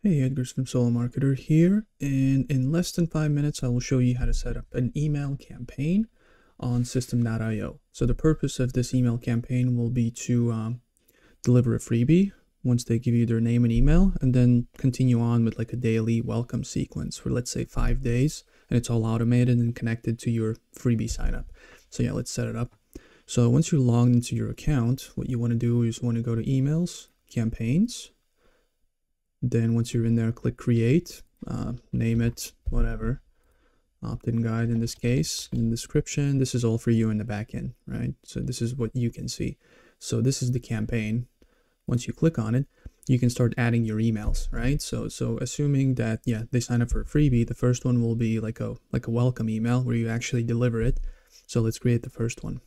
Hey, Edgar's from Solo Marketer here, and in less than 5 minutes, I will show you how to set up an email campaign on System.io. So the purpose of this email campaign will be to deliver a freebie once they give you their name and email, and then continue on with like a daily welcome sequence for, let's say, 5 days, and it's all automated and connected to your freebie signup. So yeah, let's set it up. So once you're logged into your account, what you want to do is want to go to Emails, Campaigns. Then once you're in there, click create, name it, whatever, opt-in guide in this case, in description. This is all for you in the backend, right? So this is what you can see. So this is the campaign. Once you click on it, you can start adding your emails, right? So assuming that, yeah, they sign up for a freebie, the first one will be like a welcome email where you actually deliver it. So let's create the first one.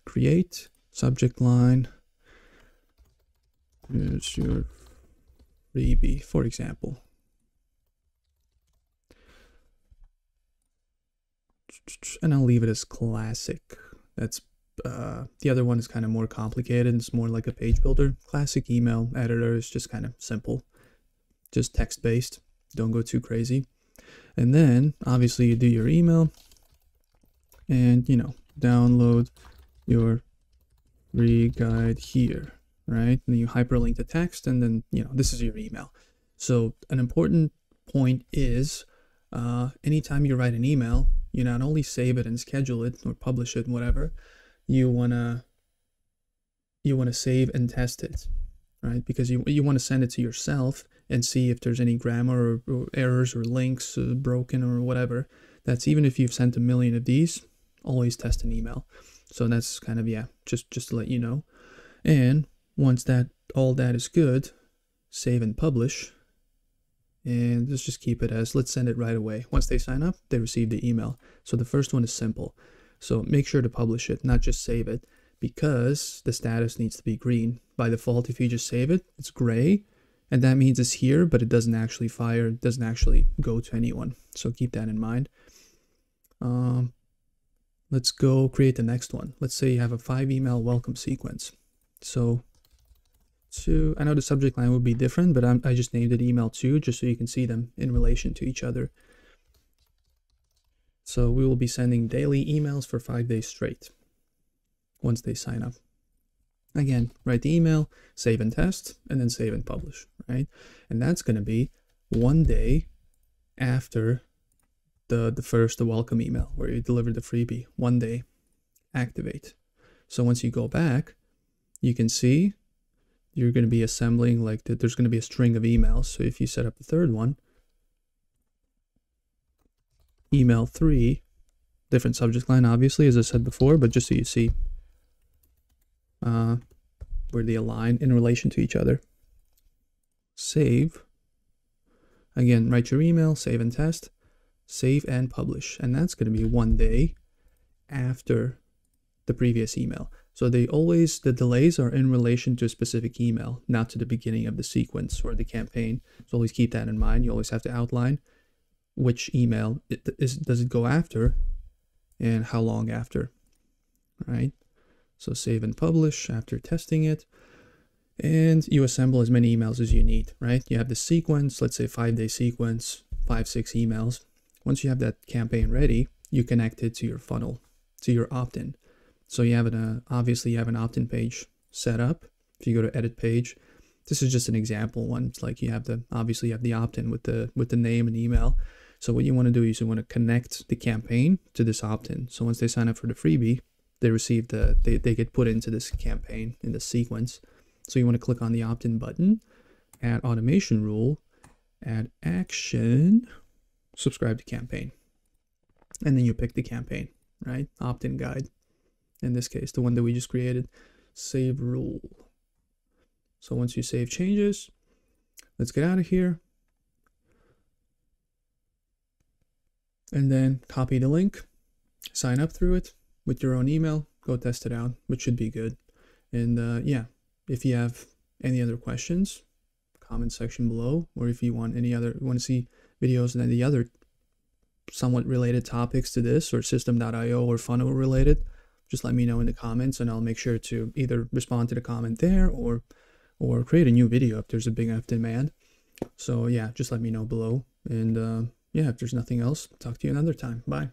Create, subject line, here's your freebie, for example. And I'll leave it as classic. That's the other one is kind of more complicated. It's more like a page builder. Classic email editor is just kind of simple, just text based. Don't go too crazy. And then obviously you do your email and, you know, download your free guide here, right? And you hyperlink the text, and then, you know, this is your email. So an important point is anytime you write an email, you not only save it and schedule it or publish it, whatever, you wanna save and test it, right? Because you want to send it to yourself and see if there's any grammar or errors or links broken or whatever. That's even if you've sent a million of these, always test an email. So that's kind of, yeah, just to let you know. And once that all that is good, save and publish. And let's just keep it as, let's send it right away. Once they sign up, they receive the email. So the first one is simple. So make sure to publish it, not just save it, because the status needs to be green. By default, if you just save it, it's gray, and that means it's here, but it doesn't actually fire, it doesn't actually go to anyone. So keep that in mind. Let's go create the next one. Let's say you have a 5 email welcome sequence. So I know the subject line would be different, but I just named it email 2 just so you can see them in relation to each other. So we will be sending daily emails for 5 days straight once they sign up. Again, write the email, save and test, and then save and publish, right? And that's going to be 1 day after the first welcome email where you deliver the freebie. 1 day, activate. So once you go back, you can see you're going to be assembling, like there's going to be a string of emails. So if you set up the third one, email 3, different subject line, obviously, as I said before, but just so you see where they align in relation to each other. Save. Again, write your email, save and test, save and publish. And that's going to be 1 day after the previous email. So the delays are in relation to a specific email, not to the beginning of the sequence or the campaign. So always keep that in mind. You always have to outline which email does it go after and how long after, right? So save and publish after testing it, and you assemble as many emails as you need, right? You have the sequence, let's say 5-day sequence, 5-6 emails. Once you have that campaign ready, you connect it to your funnel, to your opt-in. So you have obviously you have an opt-in page set up. If you go to edit page, this is just an example one. It's like obviously you have the opt-in with the name and email. So what you want to do is you want to connect the campaign to this opt-in. So once they sign up for the freebie, they receive they get put into this campaign in the sequence. So you want to click on the opt-in button, add automation rule, add action, subscribe to campaign, and then you pick the campaign, right? Opt-in guide. In this case, the one that we just created, save rule. So once you save changes, let's get out of here. And then copy the link, sign up through it with your own email, go test it out, which should be good. And yeah, if you have any other questions, comment section below, or if you want to see videos on any other somewhat related topics to this, or System.io or funnel related, just let me know in the comments, and I'll make sure to either respond to the comment there or create a new video if there's a big enough demand. So yeah, just let me know below. And yeah, if there's nothing else, talk to you another time. Bye.